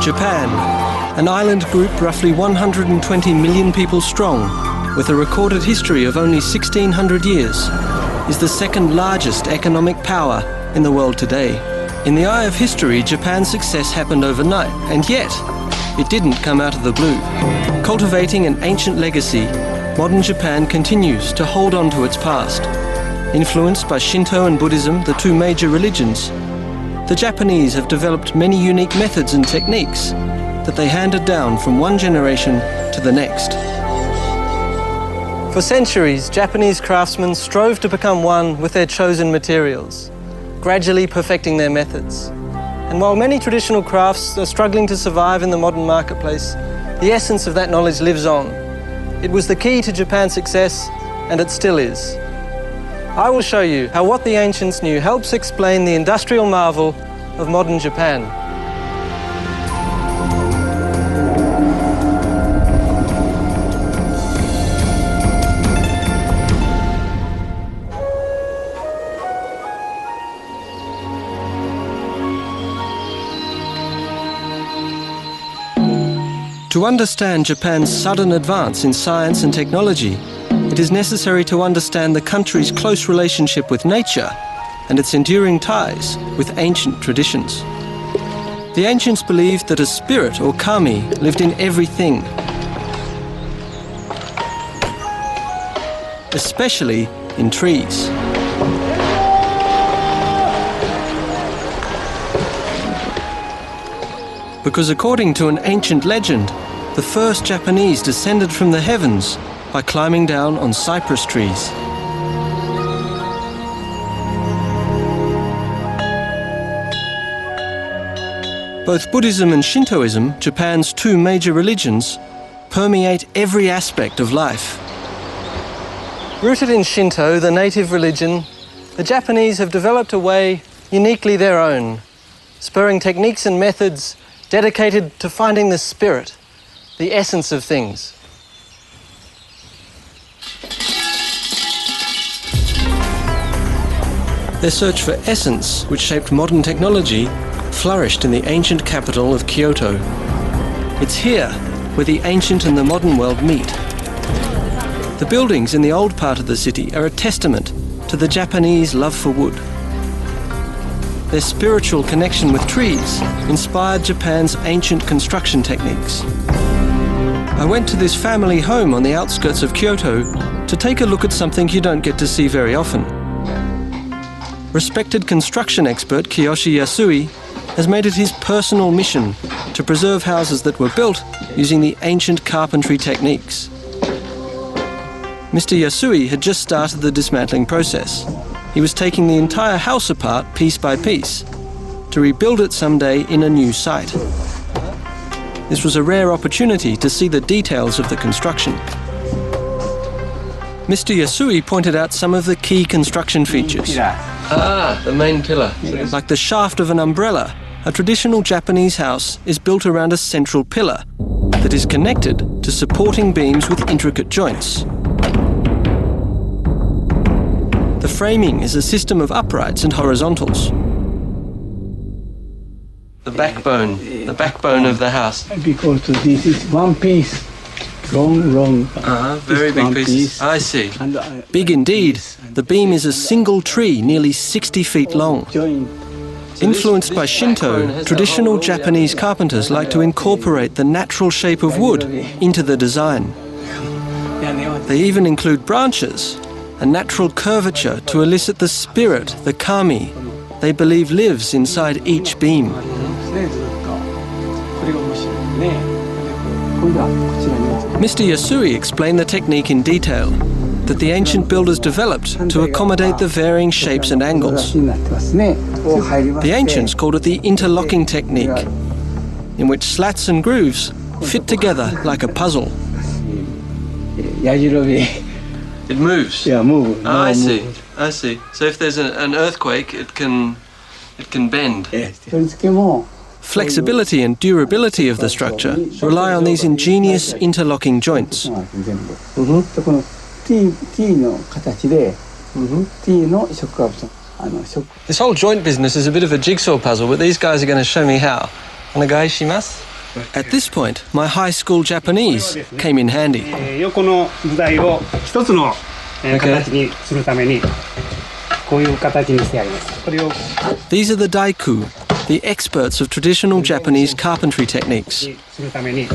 Japan, an island group roughly 120 million people strong, with a recorded history of only 1600 years, is the second largest economic power in the world today. In the eye of history, Japan's success happened overnight, and yet it didn't come out of the blue. Cultivating an ancient legacy, modern Japan continues to hold on to its past. Influenced by Shinto and Buddhism, the two major religions, the Japanese have developed many unique methods and techniques that they handed down from one generation to the next. For centuries, Japanese craftsmen strove to become one with their chosen materials, gradually perfecting their methods. And while many traditional crafts are struggling to survive in the modern marketplace, the essence of that knowledge lives on. It was the key to Japan's success, and it still is. I will show you how what the ancients knew helps explain the industrial marvel of modern Japan. To understand Japan's sudden advance in science and technology, it is necessary to understand the country's close relationship with nature and its enduring ties with ancient traditions. The ancients believed that a spirit, or kami, lived in everything, especially in trees. Because according to an ancient legend, the first Japanese descended from the heavens by climbing down on cypress trees. Both Buddhism and Shintoism, Japan's two major religions, permeate every aspect of life. Rooted in Shinto, the native religion, the Japanese have developed a way uniquely their own, spurring techniques and methods dedicated to finding the spirit, the essence of things. Their search for essence, which shaped modern technology, flourished in the ancient capital of Kyoto. It's here where the ancient and the modern world meet. The buildings in the old part of the city are a testament to the Japanese love for wood. Their spiritual connection with trees inspired Japan's ancient construction techniques. I went to this family home on the outskirts of Kyoto to take a look at something you don't get to see very often. Respected construction expert Kiyoshi Yasui has made it his personal mission to preserve houses that were built using the ancient carpentry techniques. Mr. Yasui had just started the dismantling process. He was taking the entire house apart piece by piece to rebuild it someday in a new site. This was a rare opportunity to see the details of the construction. Mr. Yasui pointed out some of the key construction features. The main pillar. Like the shaft of an umbrella, a traditional Japanese house is built around a central pillar that is connected to supporting beams with intricate joints. The framing is a system of uprights and horizontals. The backbone of the house. Because this is one piece, long. Very big pieces. I see. Big indeed. The beam is a single tree, nearly 60 feet long. Influenced by Shinto, traditional Japanese carpenters like to incorporate the natural shape of wood into the design. They even include branches, a natural curvature to elicit the spirit, the kami, they believe lives inside each beam. Mr. Yasui explained the technique in detail, that the ancient builders developed to accommodate the varying shapes and angles. The ancients called it the interlocking technique, in which slats and grooves fit together like a puzzle. It moves? Yeah, move. I see. So if there's an earthquake, it can bend. Flexibility and durability of the structure rely on these ingenious interlocking joints. This whole joint business is a bit of a jigsaw puzzle, but these guys are going to show me how. Onegai shimasu. At this point, my high school Japanese came in handy. 横の部材を一つの形にするためにこういう形にしてあります。これを These are the daiku, the experts of traditional Japanese carpentry techniques. するために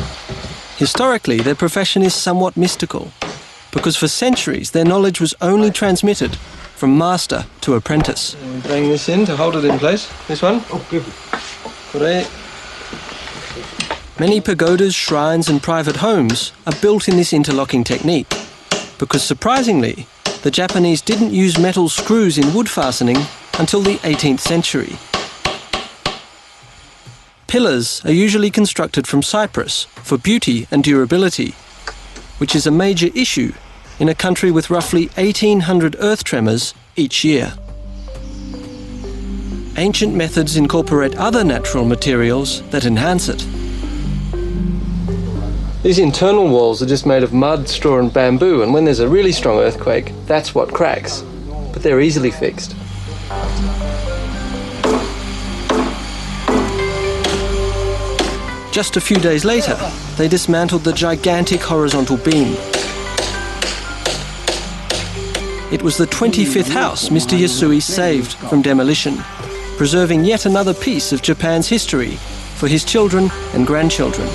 Historically, their profession is somewhat mystical, because for centuries their knowledge was only transmitted from master to apprentice. Bring this in to hold it in place. This one? Many pagodas, shrines and private homes are built in this interlocking technique, because surprisingly, the Japanese didn't use metal screws in wood fastening until the 18th century. Pillars are usually constructed from cypress for beauty and durability, which is a major issue in a country with roughly 1,800 earth tremors each year. Ancient methods incorporate other natural materials that enhance it. These internal walls are just made of mud, straw and bamboo, and when there's a really strong earthquake, that's what cracks. But they're easily fixed. Just a few days later, they dismantled the gigantic horizontal beam. It was the 25th house Mr. Yasui saved from demolition, preserving yet another piece of Japan's history for his children and grandchildren.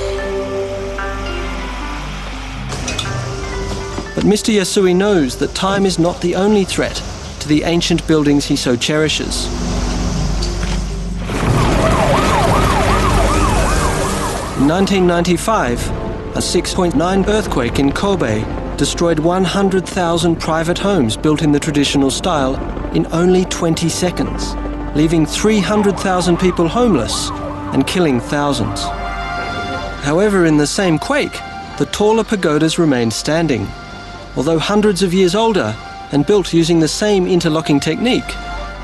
But Mr. Yasui knows that time is not the only threat to the ancient buildings he so cherishes. In 1995, a 6.9 earthquake in Kobe destroyed 100,000 private homes built in the traditional style in only 20 seconds, leaving 300,000 people homeless and killing thousands. However, in the same quake, the taller pagodas remained standing. Although hundreds of years older and built using the same interlocking technique,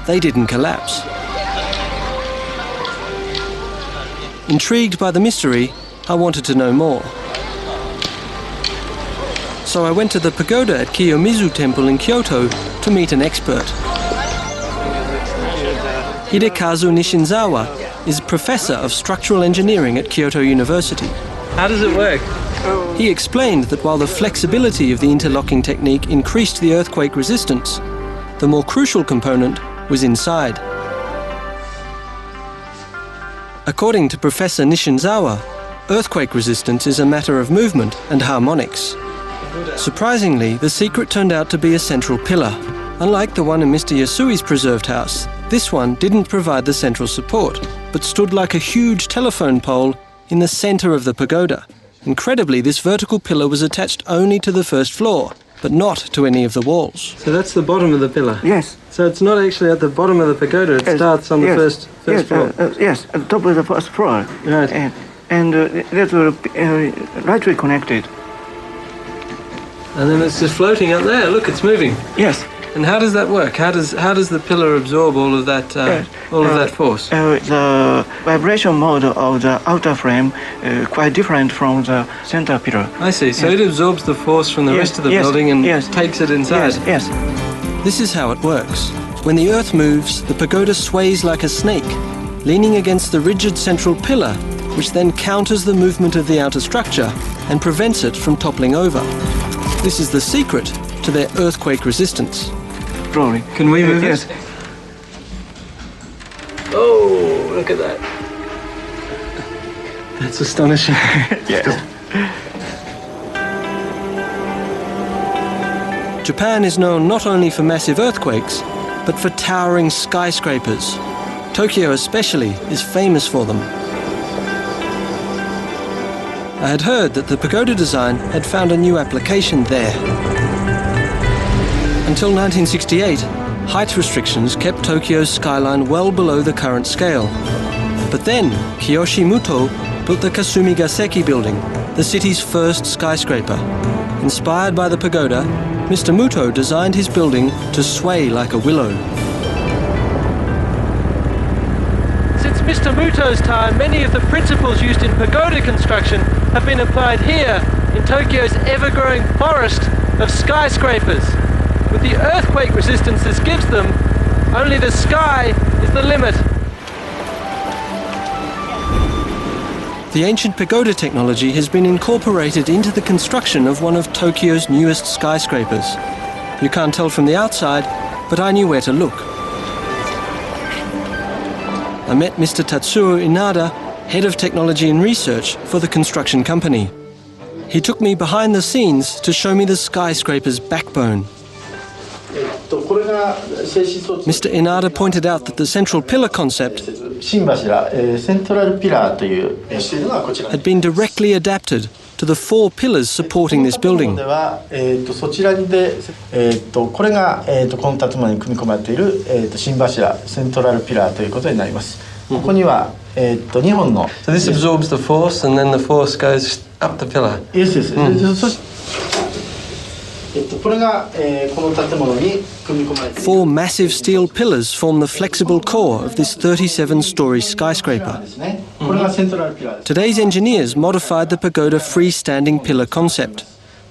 they didn't collapse. Intrigued by the mystery, I wanted to know more. So I went to the pagoda at Kiyomizu Temple in Kyoto to meet an expert. Hidekazu Nishinzawa is professor of structural engineering at Kyoto University. How does it work? He explained that while the flexibility of the interlocking technique increased the earthquake resistance, the more crucial component was inside. According to Professor Nishinzawa, earthquake resistance is a matter of movement and harmonics. Surprisingly, the secret turned out to be a central pillar. Unlike the one in Mr. Yasui's preserved house, this one didn't provide the central support, but stood like a huge telephone pole in the center of the pagoda. Incredibly, this vertical pillar was attached only to the first floor, but not to any of the walls. So that's the bottom of the pillar? Yes. So it's not actually at the bottom of the pagoda, it starts on the first floor? Yes, at the top of the first floor. Right. And that will be rightly connected. And then it's just floating up there. Look, it's moving. Yes. And how does that work? How does the pillar absorb all of that that force? The vibration mode of the outer frame quite different from the center pillar. I see. So it absorbs the force from the rest of the building and takes it inside. Yes. This is how it works. When the earth moves, the pagoda sways like a snake, leaning against the rigid central pillar, which then counters the movement of the outer structure and prevents it from toppling over. This is the secret to their earthquake resistance. Slowly. Can we move it? Oh, look at that. That's astonishing. Yes. Japan is known not only for massive earthquakes, but for towering skyscrapers. Tokyo especially is famous for them. I had heard that the pagoda design had found a new application there. Until 1968, height restrictions kept Tokyo's skyline well below the current scale. But then, Kiyoshi Muto built the Kasumigaseki building, the city's first skyscraper. Inspired by the pagoda, Mr. Muto designed his building to sway like a willow. Since Mr. Muto's time, many of the principles used in pagoda construction have been applied here in Tokyo's ever-growing forest of skyscrapers. With the earthquake resistance this gives them, Only the sky is the limit. The ancient pagoda technology has been incorporated into the construction of one of Tokyo's newest skyscrapers. You can't tell from the outside, but I knew where to look. I met Mr. Tatsuo Inada, Head of Technology and Research for the construction company. He took me behind the scenes to show me the skyscraper's backbone. Mr. Inada pointed out that the central pillar concept had been directly adapted to the 4 pillars supporting this building. So this absorbs the force and then the force goes up the pillar. Yes. 4 massive steel pillars form the flexible core of this 37-story skyscraper. Today's engineers modified the pagoda freestanding pillar concept.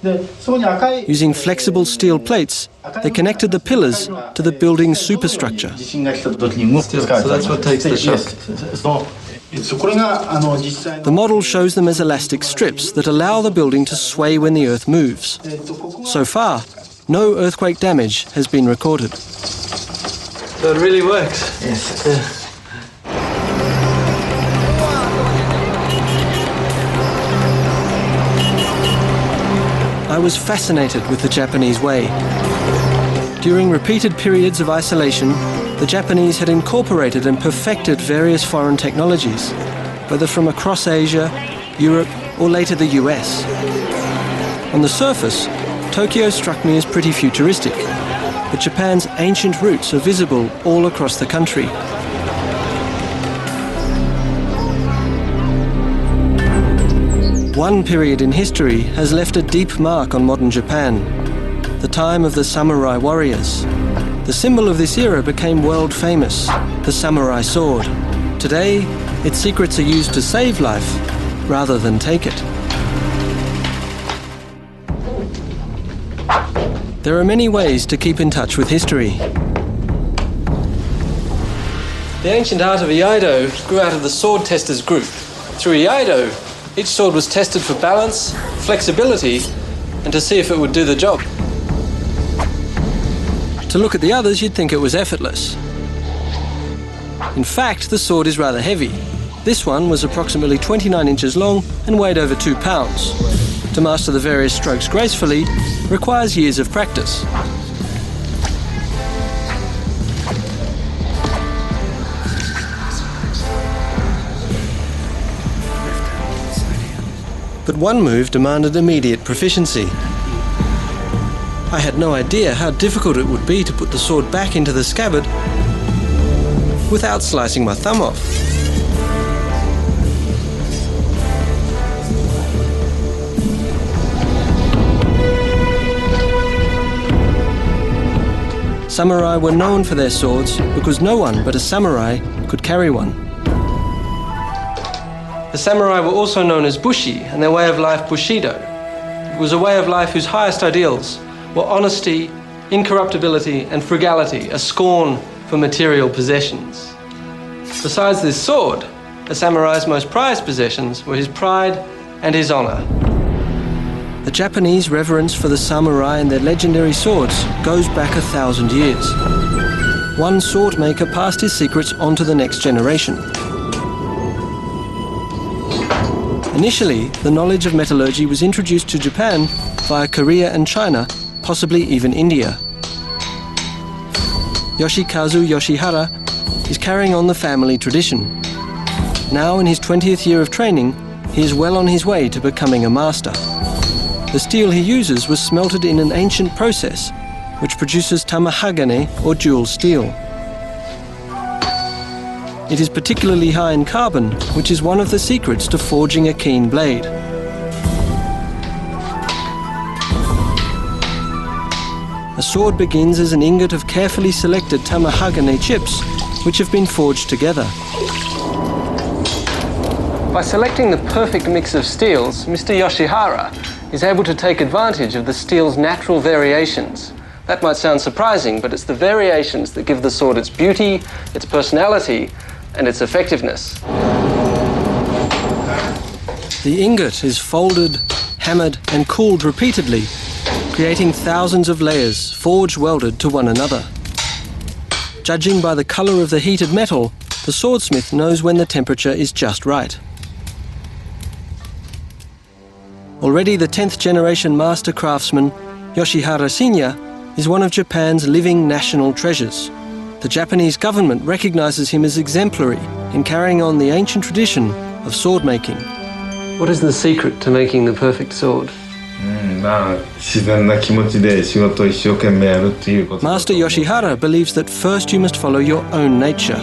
Using flexible steel plates, they connected the pillars to the building's superstructure. So that's what takes the shock. The model shows them as elastic strips that allow the building to sway when the earth moves. So far, no earthquake damage has been recorded. So it really works? Yes. I was fascinated with the Japanese way. During repeated periods of isolation, the Japanese had incorporated and perfected various foreign technologies, whether from across Asia, Europe, or later the US. On the surface, Tokyo struck me as pretty futuristic, but Japan's ancient roots are visible all across the country. One period in history has left a deep mark on modern Japan, the time of the samurai warriors. The symbol of this era became world famous, the samurai sword. Today, its secrets are used to save life rather than take it. There are many ways to keep in touch with history. The ancient art of Iaido grew out of the sword testers group. Through Iaido, each sword was tested for balance, flexibility, and to see if it would do the job. To look at the others, you'd think it was effortless. In fact, the sword is rather heavy. This one was approximately 29 inches long and weighed over 2 pounds. To master the various strokes gracefully requires years of practice. But one move demanded immediate proficiency. I had no idea how difficult it would be to put the sword back into the scabbard without slicing my thumb off. Samurai were known for their swords because no one but a samurai could carry one. The samurai were also known as bushi, and their way of life bushido. It was a way of life whose highest ideals were honesty, incorruptibility, and frugality, a scorn for material possessions. Besides this sword, a samurai's most prized possessions were his pride and his honor. The Japanese reverence for the samurai and their legendary swords goes back 1,000 years. One sword maker passed his secrets on to the next generation. Initially, the knowledge of metallurgy was introduced to Japan via Korea and China, possibly even India. Yoshikazu Yoshihara is carrying on the family tradition. Now in his 20th year of training, he is well on his way to becoming a master. The steel he uses was smelted in an ancient process which produces tamahagane or jewel steel. It is particularly high in carbon, which is one of the secrets to forging a keen blade. A sword begins as an ingot of carefully selected tamahagane chips, which have been forged together. By selecting the perfect mix of steels, Mr. Yoshihara is able to take advantage of the steel's natural variations, That might sound surprising, but it's the variations that give the sword its beauty, its personality, and its effectiveness. The ingot is folded, hammered, and cooled repeatedly, creating thousands of layers forge welded to one another. Judging by the colour of the heated metal, the swordsmith knows when the temperature is just right. Already the 10th generation master craftsman, Yoshihara Senior, is one of Japan's living national treasures. The Japanese government recognises him as exemplary in carrying on the ancient tradition of sword making. What is the secret to making the perfect sword? Master Yoshihara believes that first you must follow your own nature.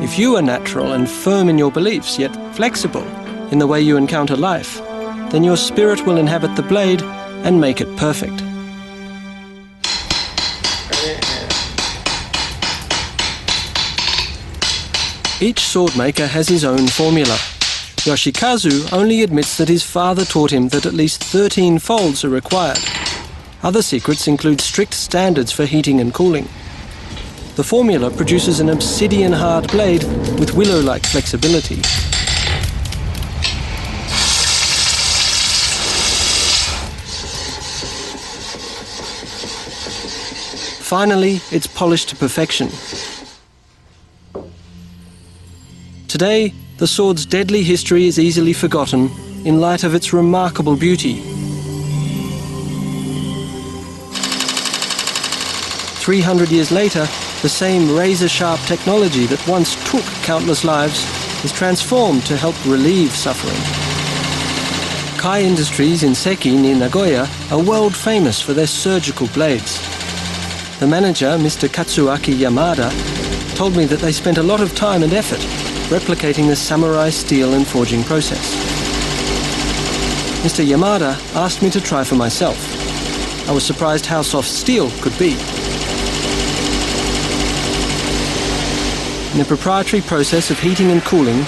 If you are natural and firm in your beliefs, yet flexible in the way you encounter life, then your spirit will inhabit the blade and make it perfect. Each sword maker has his own formula. Yoshikazu only admits that his father taught him that at least 13 folds are required. Other secrets include strict standards for heating and cooling. The formula produces an obsidian-hard blade with willow-like flexibility. Finally, it's polished to perfection. Today, the sword's deadly history is easily forgotten in light of its remarkable beauty. 300 years later, the same razor-sharp technology that once took countless lives is transformed to help relieve suffering. Kai Industries in Seki near Nagoya are world famous for their surgical blades. The manager, Mr. Katsuaki Yamada, told me that they spent a lot of time and effort replicating the samurai steel and forging process. Mr. Yamada asked me to try for myself. I was surprised how soft steel could be. In a proprietary process of heating and cooling,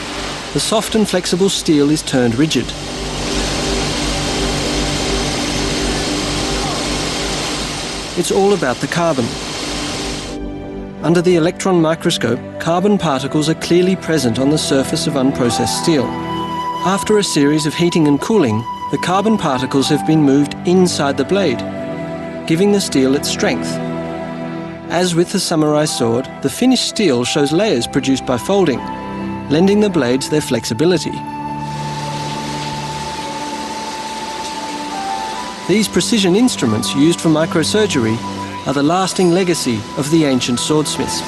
the soft and flexible steel is turned rigid. It's all about the carbon. Under the electron microscope, carbon particles are clearly present on the surface of unprocessed steel. After a series of heating and cooling, the carbon particles have been moved inside the blade, giving the steel its strength. As with the samurai sword, the finished steel shows layers produced by folding, lending the blades their flexibility. These precision instruments used for microsurgery are the lasting legacy of the ancient swordsmiths.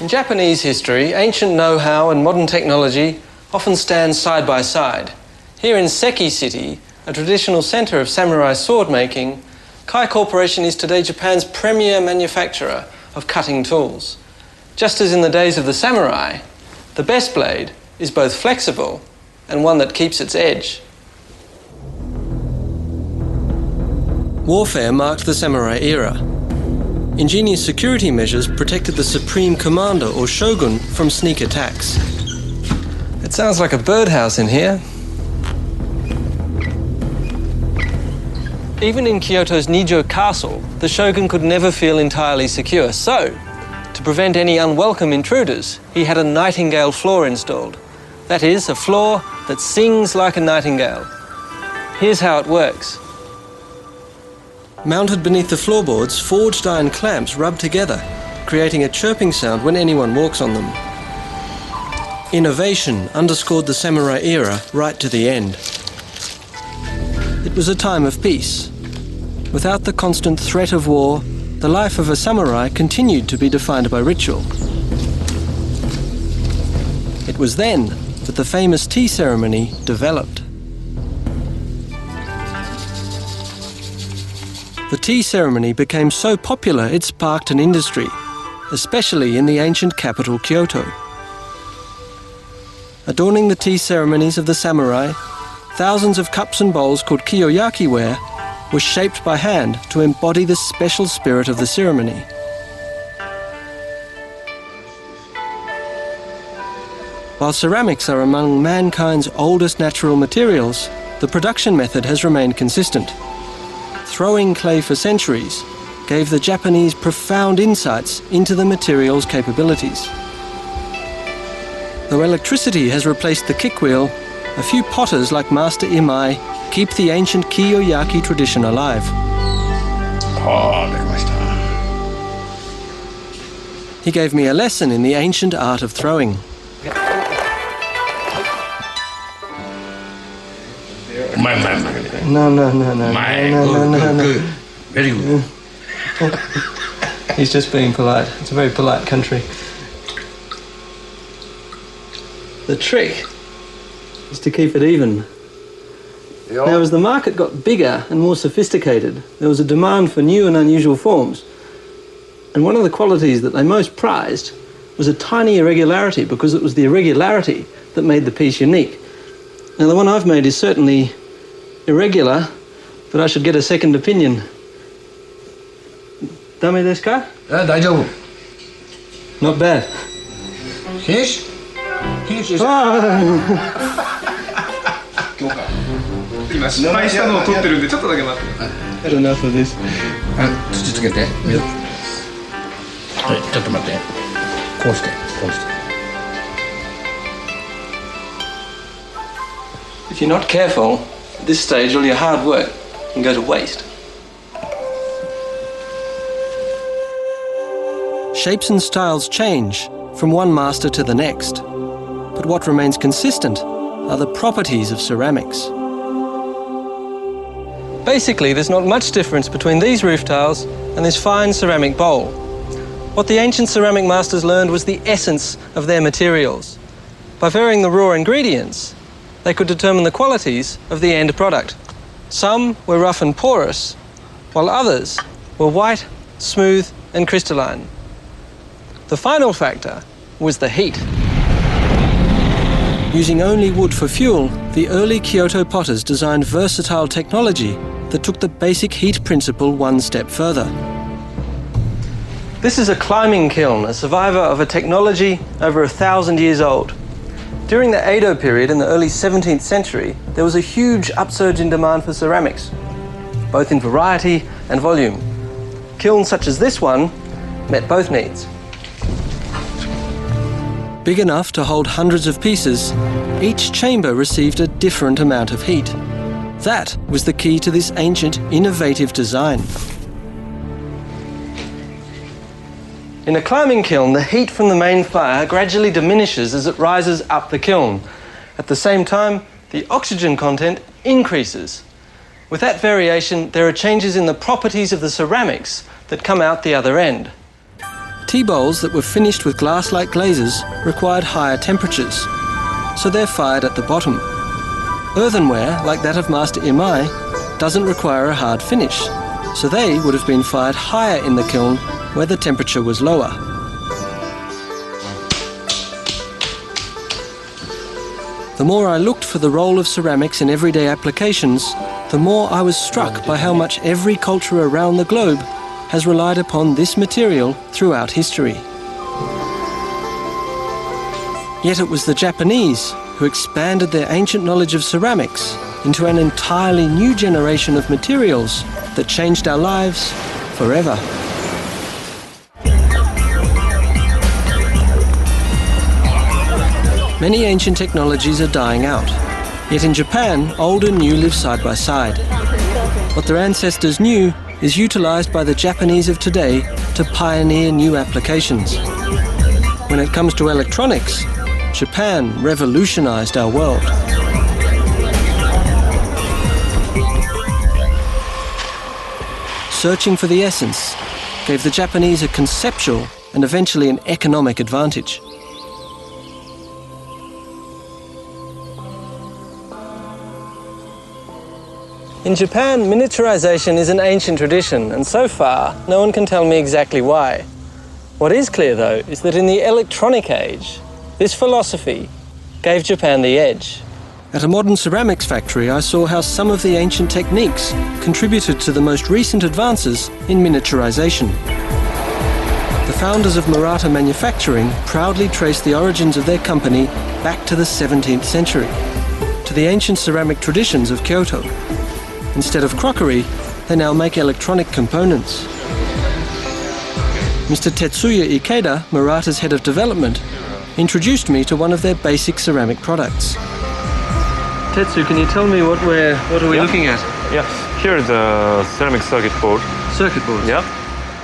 In Japanese history, ancient know-how and modern technology often stand side by side. Here in Seki City, a traditional centre of samurai sword making, Kai Corporation is today Japan's premier manufacturer of cutting tools. Just as in the days of the samurai, the best blade is both flexible and one that keeps its edge. Warfare marked the samurai era. Ingenious security measures protected the supreme commander or shogun from sneak attacks. It sounds like a birdhouse in here. Even in Kyoto's Nijo Castle, the shogun could never feel entirely secure. So, to prevent any unwelcome intruders, he had a nightingale floor installed. That is, a floor that sings like a nightingale. Here's how it works. Mounted beneath the floorboards, forged iron clamps rub together, creating a chirping sound when anyone walks on them. Innovation underscored the samurai era right to the end. It was a time of peace. Without the constant threat of war, the life of a samurai continued to be defined by ritual. It was then that the famous tea ceremony developed. The tea ceremony became so popular it sparked an industry, especially in the ancient capital Kyoto. Adorning the tea ceremonies of the samurai, thousands of cups and bowls called kiyoyaki ware were shaped by hand to embody the special spirit of the ceremony. While ceramics are among mankind's oldest natural materials, the production method has remained consistent. throwing clay for centuries gave the Japanese profound insights into the material's capabilities. Though electricity has replaced the kick wheel, a few potters like Master Imai keep the ancient Kiyoyaki tradition alive. He gave me a lesson in the ancient art of throwing. No. Good. Very good. He's just being polite. It's a very polite country. The trick is to keep it even. Now, as the market got bigger and more sophisticated, there was a demand for new and unusual forms. And one of the qualities that they most prized was a tiny irregularity, because it was the irregularity that made the piece unique. Now, the one I've made is certainly irregular, but I should get a second opinion. Dame desu ka? 大丈夫。 Not bad. Finish? Finish. 今失敗したのを撮ってるんでちょっとだけ待って。 Had enough of this. 土つけて。はい、ちょっと待って。こうして、こうして。 If you're not careful, at this stage all your hard work can go to waste. Shapes and styles change from one master to the next, but what remains consistent are the properties of ceramics. Basically, there's not much difference between these roof tiles and this fine ceramic bowl. What the ancient ceramic masters learned was the essence of their materials. By varying the raw ingredients, they could determine the qualities of the end product. Some were rough and porous, while others were white, smooth, and crystalline. The final factor was the heat. Using only wood for fuel, the early Kyoto potters designed versatile technology that took the basic heat principle one step further. This is a climbing kiln, a survivor of a technology over 1,000 years old. During the Edo period in the early 17th century, there was a huge upsurge in demand for ceramics, both in variety and volume. Kilns such as this one met both needs. Big enough to hold hundreds of pieces, each chamber received a different amount of heat. That was the key to this ancient, innovative design. In a climbing kiln, the heat from the main fire gradually diminishes as it rises up the kiln. At the same time, the oxygen content increases. With that variation, there are changes in the properties of the ceramics that come out the other end. Tea bowls that were finished with glass-like glazes required higher temperatures, so they're fired at the bottom. Earthenware, like that of Master Imai, doesn't require a hard finish, so they would have been fired higher in the kiln where the temperature was lower. The more I looked for the role of ceramics in everyday applications, the more I was struck by how much every culture around the globe has relied upon this material throughout history. Yet it was the Japanese who expanded their ancient knowledge of ceramics into an entirely new generation of materials that changed our lives forever. Many ancient technologies are dying out, yet in Japan, old and new live side by side. What their ancestors knew is utilized by the Japanese of today to pioneer new applications. When it comes to electronics, Japan revolutionized our world. Searching for the essence gave the Japanese a conceptual and eventually an economic advantage. In Japan, miniaturization is an ancient tradition, and so far, no one can tell me exactly why. What is clear, though, is that in the electronic age, this philosophy gave Japan the edge. At a modern ceramics factory, I saw how some of the ancient techniques contributed to the most recent advances in miniaturization. The founders of Murata Manufacturing proudly traced the origins of their company back to the 17th century, to the ancient ceramic traditions of Kyoto. Instead of crockery, They now make electronic components. Mr. Tetsuya Ikeda, Murata's head of development, introduced me to one of their basic ceramic products. Tetsu, can you tell me what are we looking at? Yeah, here is a ceramic circuit board. Circuit boards? Yeah.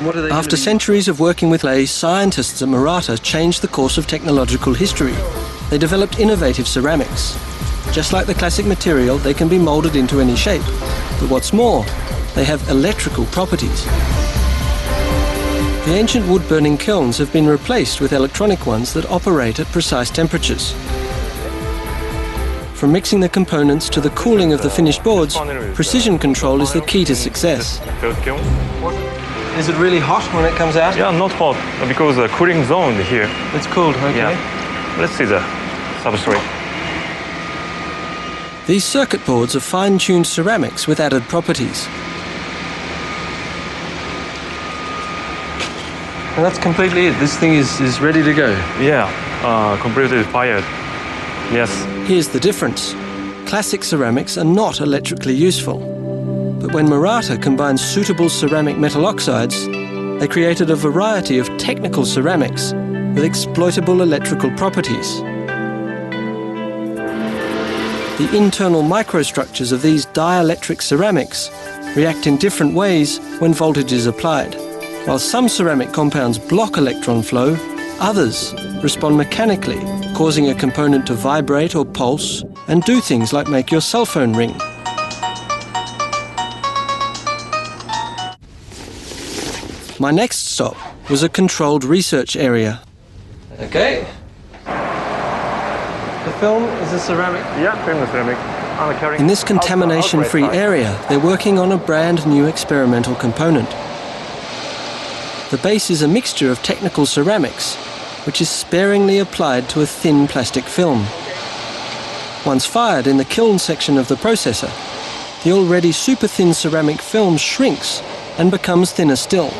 What are they? After centuries of working with clay, scientists at Murata changed the course of technological history. They developed innovative ceramics. Just like the classic material, they can be molded into any shape. But what's more, they have electrical properties. The ancient wood-burning kilns have been replaced with electronic ones that operate at precise temperatures. From mixing the components to the cooling of the finished boards, precision control is the key to success. Is it really hot when it comes out? Yeah, not hot, because the cooling zone here. It's cooled, okay. Yeah. Let's see the substrate. These circuit boards are fine-tuned ceramics with added properties. And that's completely it. This thing is ready to go. Yeah, completely fired. Yes. Here's the difference. Classic ceramics are not electrically useful. But when Murata combined suitable ceramic metal oxides, they created a variety of technical ceramics with exploitable electrical properties. The internal microstructures of these dielectric ceramics react in different ways when voltage is applied. While some ceramic compounds block electron flow, others respond mechanically, causing a component to vibrate or pulse and do things like make your cell phone ring. My next stop was a controlled research area. Okay. The film is a ceramic. Yeah, film is ceramic. In this contamination-free area, they're working on a brand new experimental component. The base is a mixture of technical ceramics, which is sparingly applied to a thin plastic film. Once fired in the kiln section of the processor, the already super-thin ceramic film shrinks and becomes thinner still.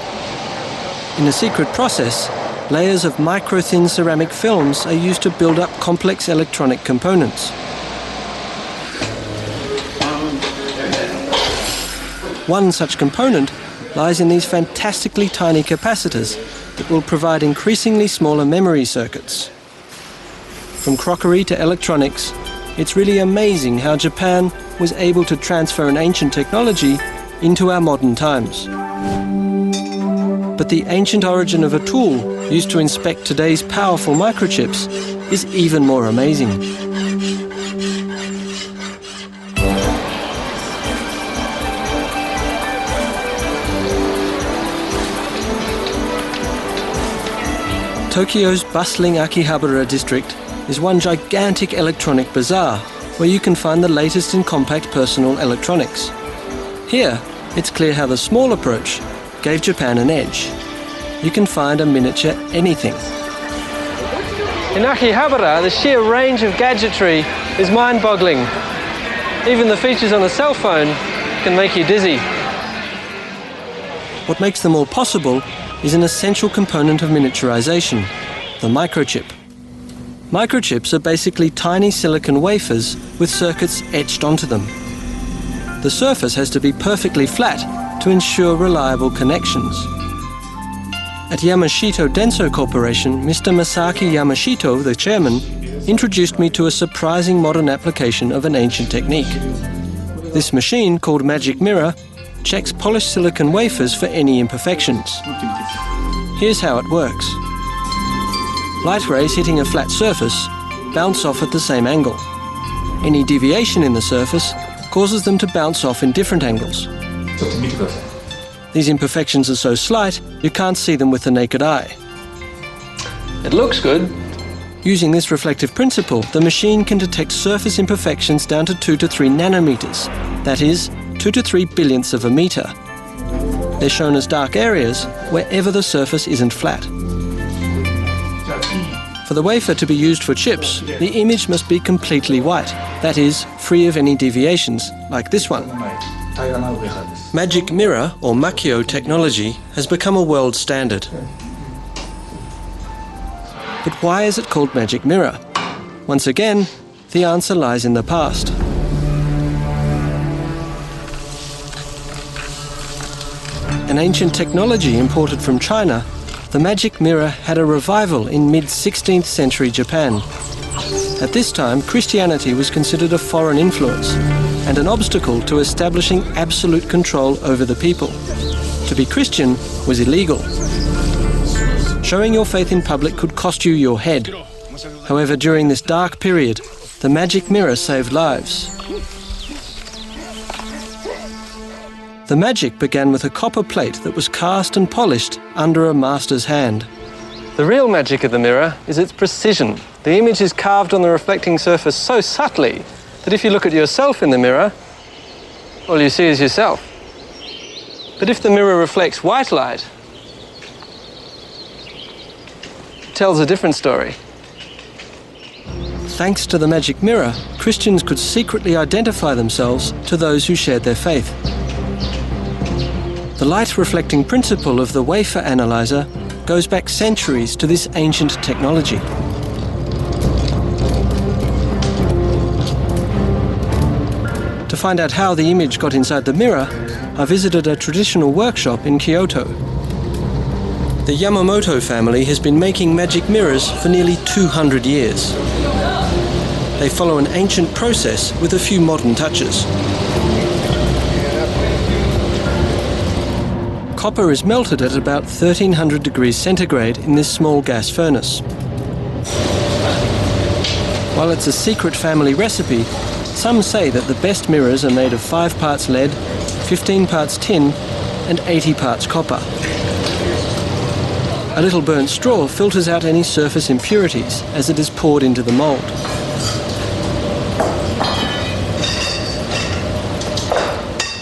In a secret process, layers of micro-thin ceramic films are used to build up complex electronic components. One such component lies in these fantastically tiny capacitors that will provide increasingly smaller memory circuits. From crockery to electronics, it's really amazing how Japan was able to transfer an ancient technology into our modern times. But the ancient origin of a tool used to inspect today's powerful microchips is even more amazing. Tokyo's bustling Akihabara district is one gigantic electronic bazaar where you can find the latest in compact personal electronics. Here, it's clear how the small approach gave Japan an edge. You can find a miniature anything. In Akihabara, the sheer range of gadgetry is mind-boggling. Even the features on a cell phone can make you dizzy. What makes them all possible is an essential component of miniaturization, the microchip. Microchips are basically tiny silicon wafers with circuits etched onto them. The surface has to be perfectly flat to ensure reliable connections. At Yamashito Denso Corporation, Mr. Masaki Yamashito, the chairman, introduced me to a surprising modern application of an ancient technique. This machine, called Magic Mirror, checks polished silicon wafers for any imperfections. Here's how it works. Light rays hitting a flat surface bounce off at the same angle. Any deviation in the surface causes them to bounce off in different angles. These imperfections are so slight, you can't see them with the naked eye. It looks good. Using this reflective principle, the machine can detect surface imperfections down to 2 to 3 nanometers. That is, 2 to 3 billionths of a meter. They're shown as dark areas wherever the surface isn't flat. For the wafer to be used for chips, the image must be completely white. That is, free of any deviations, like this one. Magic Mirror, or Makio technology, has become a world standard. But why is it called Magic Mirror? Once again, the answer lies in the past. an ancient technology imported from China, the magic mirror had a revival in mid-16th century Japan. At this time, Christianity was considered a foreign influence and an obstacle to establishing absolute control over the people. To be Christian was illegal. Showing your faith in public could cost you your head. However, during this dark period, the magic mirror saved lives. The magic began with a copper plate that was cast and polished under a master's hand. The real magic of the mirror is its precision. The image is carved on the reflecting surface so subtly that if you look at yourself in the mirror, all you see is yourself. But if the mirror reflects white light, it tells a different story. Thanks to the magic mirror, Christians could secretly identify themselves to those who shared their faith. The light-reflecting principle of the wafer analyzer goes back centuries to this ancient technology. To find out how the image got inside the mirror, I visited a traditional workshop in Kyoto. The Yamamoto family has been making magic mirrors for nearly 200 years. They follow an ancient process with a few modern touches. Copper is melted at about 1300 degrees centigrade in this small gas furnace. While it's a secret family recipe, some say that the best mirrors are made of 5 parts lead, 15 parts tin, and 80 parts copper. A little burnt straw filters out any surface impurities as it is poured into the mould.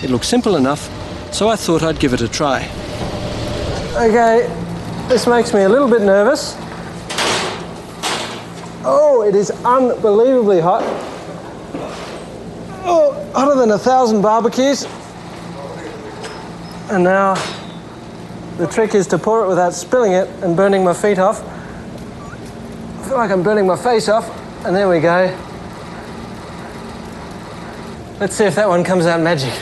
It looks simple enough, so I thought I'd give it a try. Okay, this makes me a little bit nervous. Oh, it is unbelievably hot. Oh, hotter than 1,000 barbecues. And now the trick is to pour it without spilling it and burning my feet off. I feel like I'm burning my face off, and there we go. Let's see if that one comes out magic.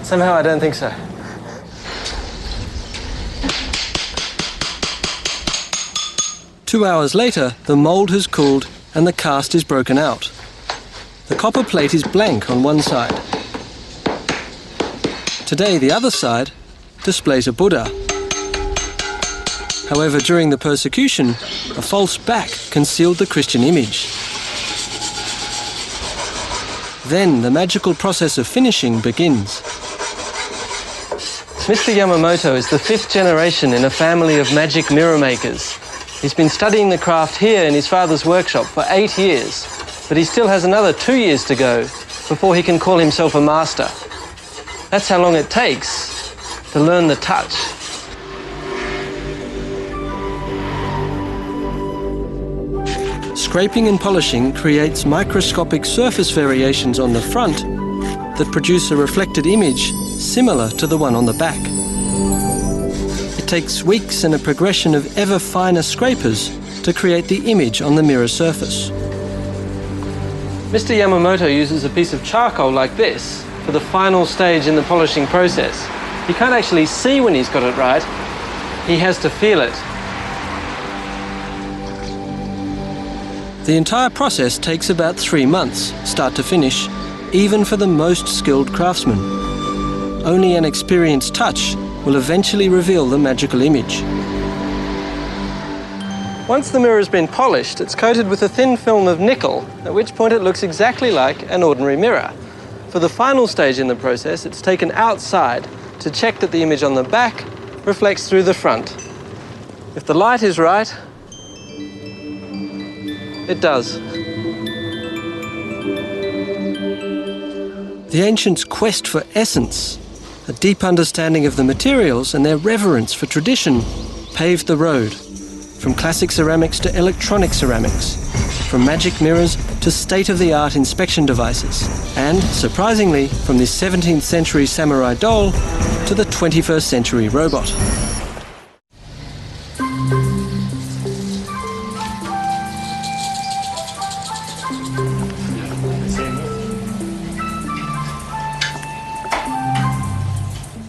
Somehow I don't think so. Two hours later, the mould has cooled and the cast is broken out. The copper plate is blank on one side. Today, the other side displays a Buddha. However, during the persecution, a false back concealed the Christian image. Then the magical process of finishing begins. Mr. Yamamoto is the 5th generation in a family of magic mirror makers. He's been studying the craft here in his father's workshop for 8 years, but he still has another 2 years to go before he can call himself a master. That's how long it takes to learn the touch. Scraping and polishing creates microscopic surface variations on the front that produce a reflected image similar to the one on the back. It takes weeks and a progression of ever finer scrapers to create the image on the mirror surface. Mr. Yamamoto uses a piece of charcoal like this for the final stage in the polishing process. He can't actually see when he's got it right. He has to feel it. The entire process takes about 3 months, start to finish, even for the most skilled craftsmen. Only an experienced touch will eventually reveal the magical image. Once the mirror has been polished, it's coated with a thin film of nickel, at which point it looks exactly like an ordinary mirror. For the final stage in the process, it's taken outside to check that the image on the back reflects through the front. If the light is right, it does. The ancients' quest for essence, a deep understanding of the materials and their reverence for tradition, paved the road. From classic ceramics to electronic ceramics, from magic mirrors to state-of-the-art inspection devices, and, surprisingly, from this 17th century samurai doll to the 21st century robot.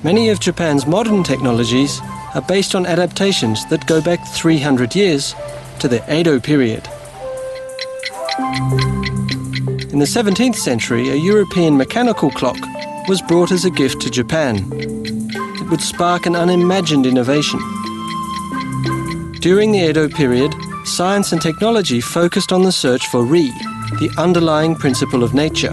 Many of Japan's modern technologies are based on adaptations that go back 300 years to the Edo period. In the 17th century, a European mechanical clock was brought as a gift to Japan. It would spark an unimagined innovation. During the Edo period, science and technology focused on the search for Ri, the underlying principle of nature.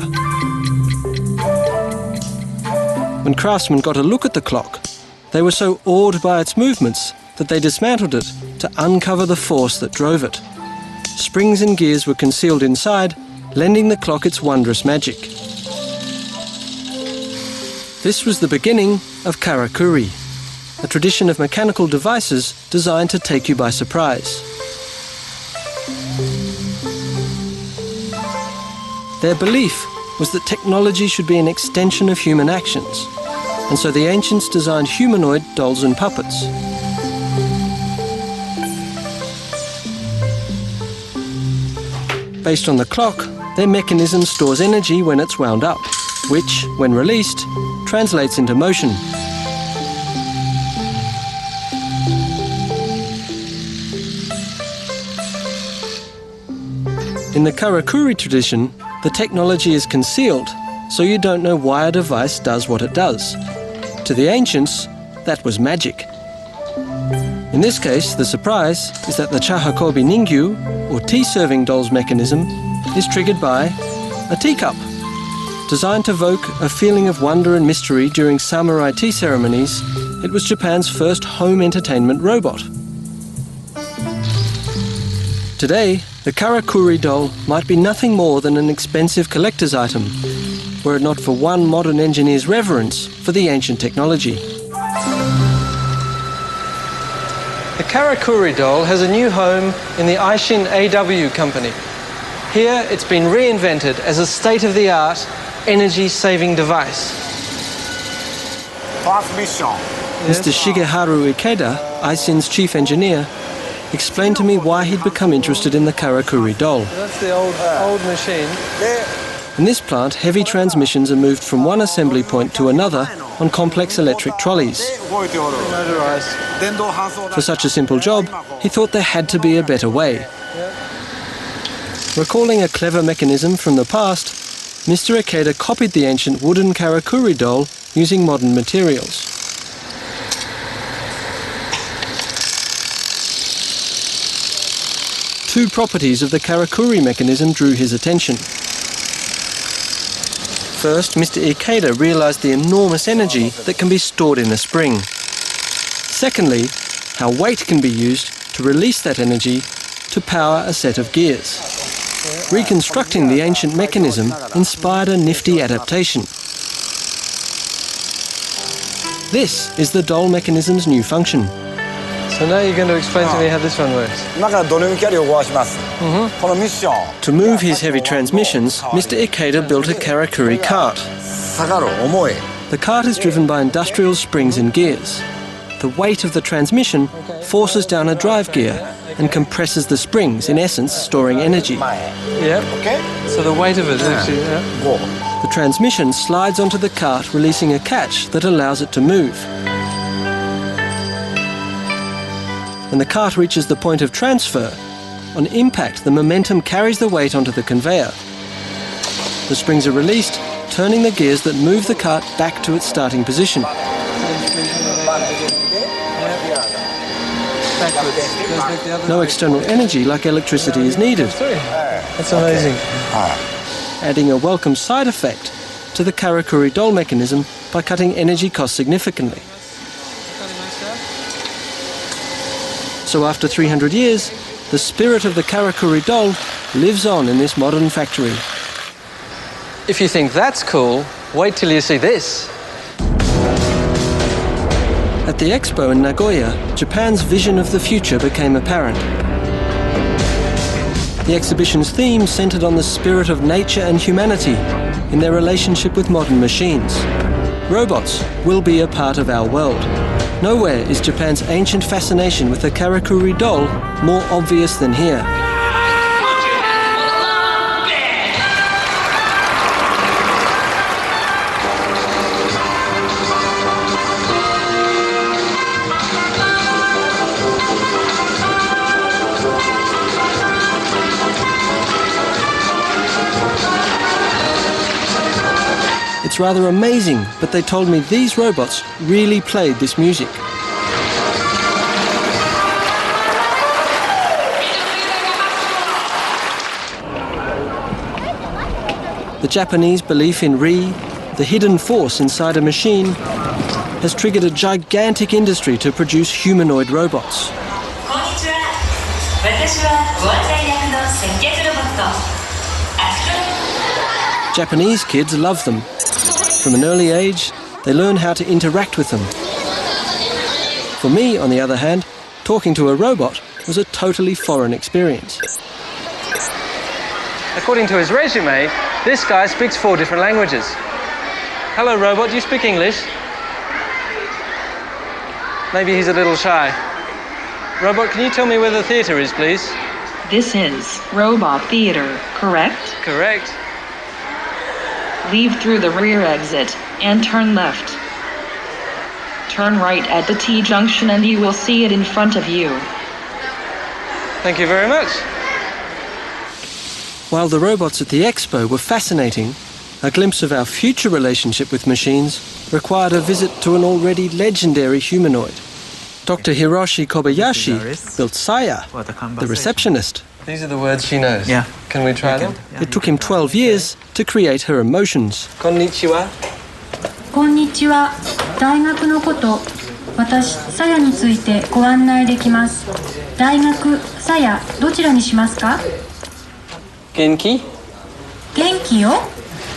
When craftsmen got a look at the clock, they were so awed by its movements that they dismantled it to uncover the force that drove it. Springs and gears were concealed inside, lending the clock its wondrous magic. This was the beginning of karakuri, a tradition of mechanical devices designed to take you by surprise. Their belief was that technology should be an extension of human actions, and so the ancients designed humanoid dolls and puppets. Based on the clock, their mechanism stores energy when it's wound up, which, when released, translates into motion. In the karakuri tradition, the technology is concealed, so you don't know why a device does what it does. To the ancients, that was magic. In this case, the surprise is that the chahakobi ningyu, or tea-serving doll's mechanism, is triggered by a teacup. Designed to evoke a feeling of wonder and mystery during samurai tea ceremonies, it was Japan's first home entertainment robot. Today, the karakuri doll might be nothing more than an expensive collector's item, were it not for one modern engineer's reverence for the ancient technology. The karakuri doll has a new home in the Aishin AW company. Here, it's been reinvented as a state-of-the-art energy-saving device. First mission. Mr. Shigeharu Ikeda, Aishin's chief engineer, explained to me why he'd become interested in the karakuri doll. That's the old machine. In this plant, heavy transmissions are moved from one assembly point to another on complex electric trolleys. For such a simple job, he thought there had to be a better way. Recalling a clever mechanism from the past, Mr. Ikeda copied the ancient wooden karakuri doll using modern materials. Two properties of the karakuri mechanism drew his attention. First, Mr. Ikeda realized the enormous energy that can be stored in a spring. Secondly, how weight can be used to release that energy to power a set of gears. Reconstructing the ancient mechanism inspired a nifty adaptation. This is the doll mechanism's new function. So now you're going to explain to me how this one works. To move his heavy transmissions, Mr. Ikeda built a karakuri cart. The cart is driven by industrial springs and gears. The weight of the transmission forces down a drive gear and compresses the springs, in essence storing energy. Yep. So the weight of it actually... The transmission slides onto the cart, releasing a catch that allows it to move. When the cart reaches the point of transfer, on impact the momentum carries the weight onto the conveyor. The springs are released, turning the gears that move the cart back to its starting position. No external energy like electricity is needed. That's amazing. Adding a welcome side effect to the karakuri doll mechanism by cutting energy costs significantly. So after 300 years, the spirit of the karakuri doll lives on in this modern factory. If you think that's cool, wait till you see this. At the expo in Nagoya, Japan's vision of the future became apparent. The exhibition's theme centered on the spirit of nature and humanity in their relationship with modern machines. Robots will be a part of our world. Nowhere is Japan's ancient fascination with the karakuri doll more obvious than here. It's rather amazing, but they told me these robots really played this music. The Japanese belief in Ri, the hidden force inside a machine, has triggered a gigantic industry to produce humanoid robots. Japanese kids love them. From an early age, they learn how to interact with them. For me, on the other hand, talking to a robot was a totally foreign experience. According to his resume, this guy speaks 4 different languages. Hello, robot, do you speak English? Maybe he's a little shy. Robot, can you tell me where the theatre is, please? This is Robot Theater, correct? Correct. Leave through the rear exit and turn left. Turn right at the T-junction and you will see it in front of you. Thank you very much. While the robots at the expo were fascinating, a glimpse of our future relationship with machines required a visit to an already legendary humanoid. Dr. Hiroshi Kobayashi built Saya, the receptionist. These are the words she knows. Yeah. Can we try them? It took him 12 years to create her emotions. Konnichiwa. こんにちは。大学のこと、私、さやについてご案内できます。大学、さや、どちらにしますか？ Genki. 元気よ。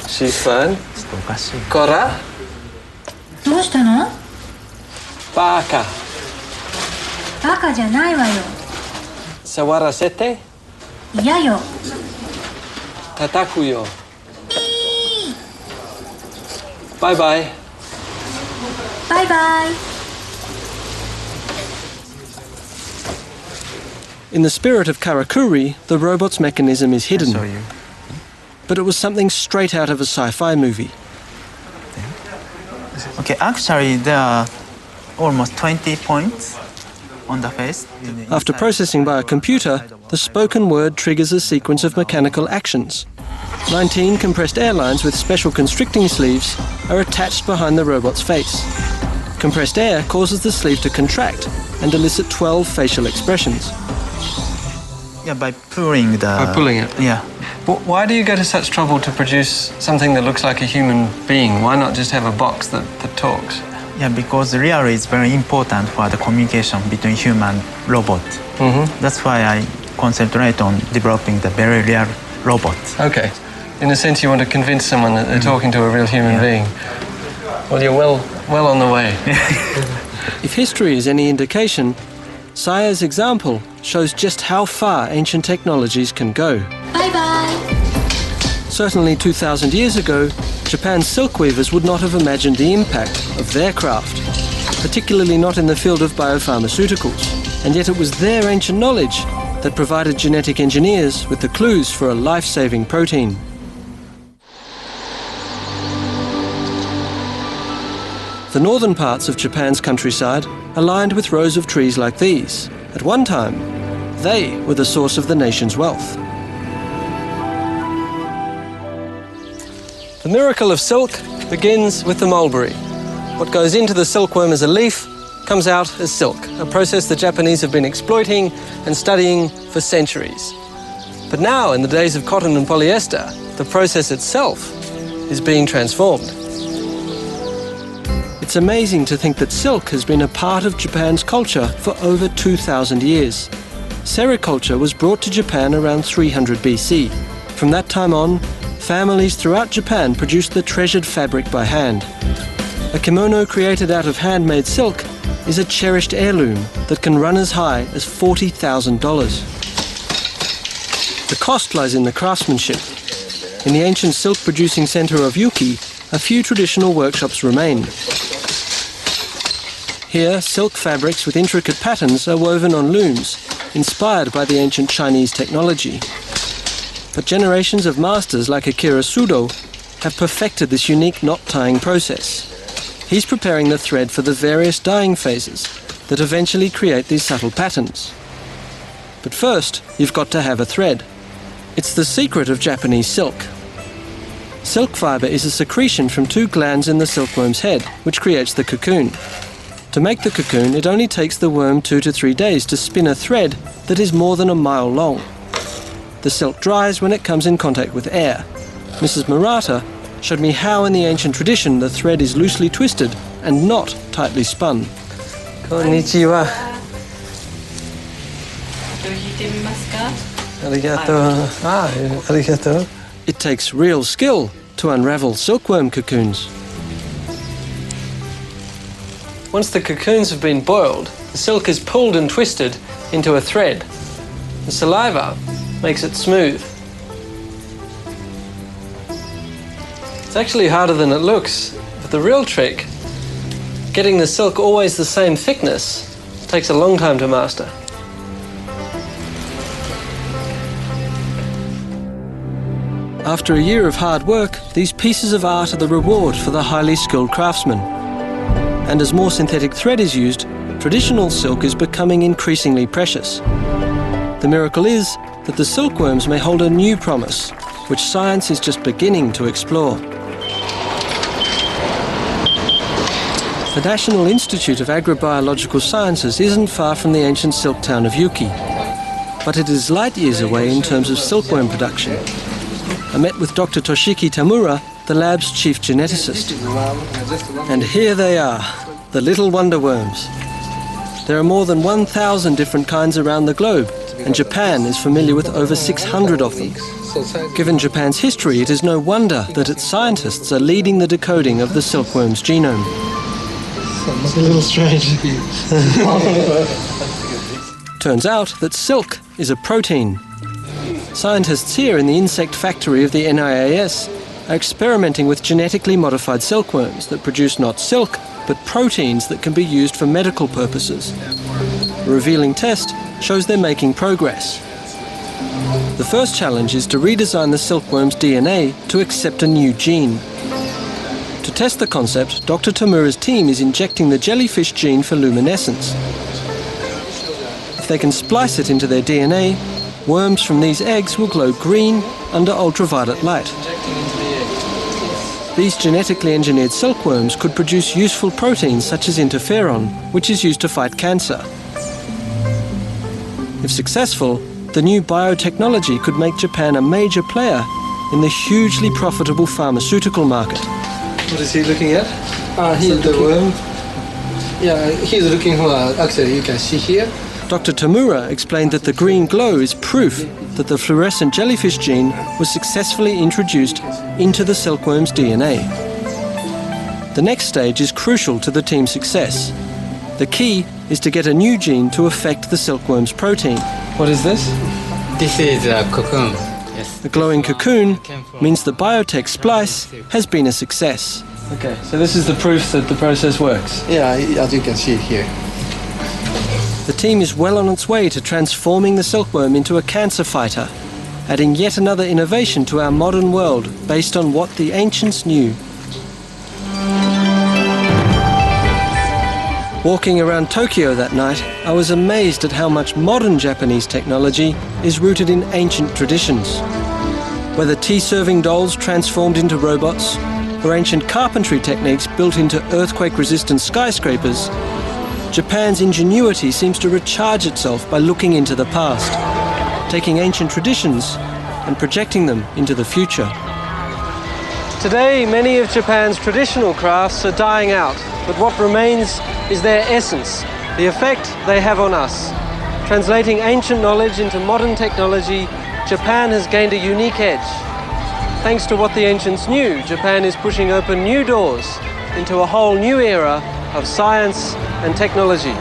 She's fun. Kora. どうしたの？ Baka. バカじゃないわよ。 Sawarasete. 嫌よ。 Tatakuyo. Bye bye. バイバイ。 In the spirit of Karakuri, the robot's mechanism is hidden. But it was something straight out of a sci-fi movie. Okay, actually there are almost 20 points on the face. After processing by a computer, the spoken word triggers a sequence of mechanical actions. 19 compressed air lines with special constricting sleeves are attached behind the robot's face. Compressed air causes the sleeve to contract and elicit 12 facial expressions. Yeah, by pulling the... By pulling it? Yeah. Why do you go to such trouble to produce something that looks like a human being? Why not just have a box that talks? Yeah, because real is very important for the communication between human and robot. That's why I concentrate on developing the very real robot. Okay. In a sense, you want to convince someone that they're talking to a real human being. Well, you're well on the way. If history is any indication, Saya's example shows just how far ancient technologies can go. バイバイ。 Certainly 2,000 years ago, Japan's silk weavers would not have imagined the impact of their craft, particularly not in the field of biopharmaceuticals. And yet it was their ancient knowledge that provided genetic engineers with the clues for a life-saving protein. The northern parts of Japan's countryside are lined with rows of trees like these. At one time, they were the source of the nation's wealth. The miracle of silk begins with the mulberry. What goes into the silkworm as a leaf comes out as silk, a process the Japanese have been exploiting and studying for centuries. But now, in the days of cotton and polyester, the process itself is being transformed. It's amazing to think that silk has been a part of Japan's culture for over 2,000 years. Sericulture was brought to Japan around 300 BC. From that time on, families throughout Japan produced the treasured fabric by hand. A kimono created out of handmade silk is a cherished heirloom that can run as high as $40,000. The cost lies in the craftsmanship. In the ancient silk-producing centre of Yuki, a few traditional workshops remain. Here, silk fabrics with intricate patterns are woven on looms, inspired by the ancient Chinese technology. But generations of masters like Akira Sudo have perfected this unique knot-tying process. He's preparing the thread for the various dyeing phases that eventually create these subtle patterns. But first, you've got to have a thread. It's the secret of Japanese silk. Silk fibre is a secretion from two glands in the silkworm's head, which creates the cocoon. To make the cocoon, it only takes the worm 2 to 3 days to spin a thread that is more than a mile long. The silk dries when it comes in contact with air. Mrs. Murata showed me how in the ancient tradition the thread is loosely twisted and not tightly spun. Konnichiwa. Arigato. It takes real skill to unravel silkworm cocoons. Once the cocoons have been boiled, the silk is pulled and twisted into a thread. The saliva makes it smooth. It's actually harder than it looks, but the real trick, getting the silk always the same thickness, takes a long time to master. After a year of hard work, these pieces of art are the reward for the highly skilled craftsman. And as more synthetic thread is used, traditional silk is becoming increasingly precious. The miracle is that the silkworms may hold a new promise, which science is just beginning to explore. The National Institute of Agrobiological Sciences isn't far from the ancient silk town of Yuki, but it is light years away in terms of silkworm production. I met with Dr. Toshiki Tamura, the lab's chief geneticist. And here they are, the little wonder worms. There are more than 1,000 different kinds around the globe, and Japan is familiar with over 600 of them. Given Japan's history, it is no wonder that its scientists are leading the decoding of the silkworm's genome. It's a little strange. Turns out that silk is a protein. Scientists here in the insect factory of the NIAS are experimenting with genetically modified silkworms that produce not silk, but proteins that can be used for medical purposes. A revealing test shows they're making progress. The first challenge is to redesign the silkworm's DNA to accept a new gene. To test the concept, Dr. Tamura's team is injecting the jellyfish gene for luminescence. If they can splice it into their DNA, worms from these eggs will glow green under ultraviolet light. These genetically engineered silkworms could produce useful proteins such as interferon, which is used to fight cancer. If successful, the new biotechnology could make Japan a major player in the hugely profitable pharmaceutical market. What is he looking at? He's the worm. Yeah, he's looking for, actually you can see here. Dr. Tamura explained that the green glow is proof that the fluorescent jellyfish gene was successfully introduced into the silkworm's DNA. The next stage is crucial to the team's success. The key is to get a new gene to affect the silkworm's protein. What is this? This is a cocoon. Yes. The glowing cocoon means the biotech splice has been a success. Okay, so this is the proof that the process works. Yeah, as you can see here. The team is well on its way to transforming the silkworm into a cancer fighter, adding yet another innovation to our modern world based on what the ancients knew. Walking around Tokyo that night, I was amazed at how much modern Japanese technology is rooted in ancient traditions. Whether tea-serving dolls transformed into robots, or ancient carpentry techniques built into earthquake-resistant skyscrapers, Japan's ingenuity seems to recharge itself by looking into the past, taking ancient traditions and projecting them into the future. Today, many of Japan's traditional crafts are dying out, but what remains is their essence, the effect they have on us. Translating ancient knowledge into modern technology, Japan has gained a unique edge. Thanks to what the ancients knew, Japan is pushing open new doors into a whole new era of science and technology.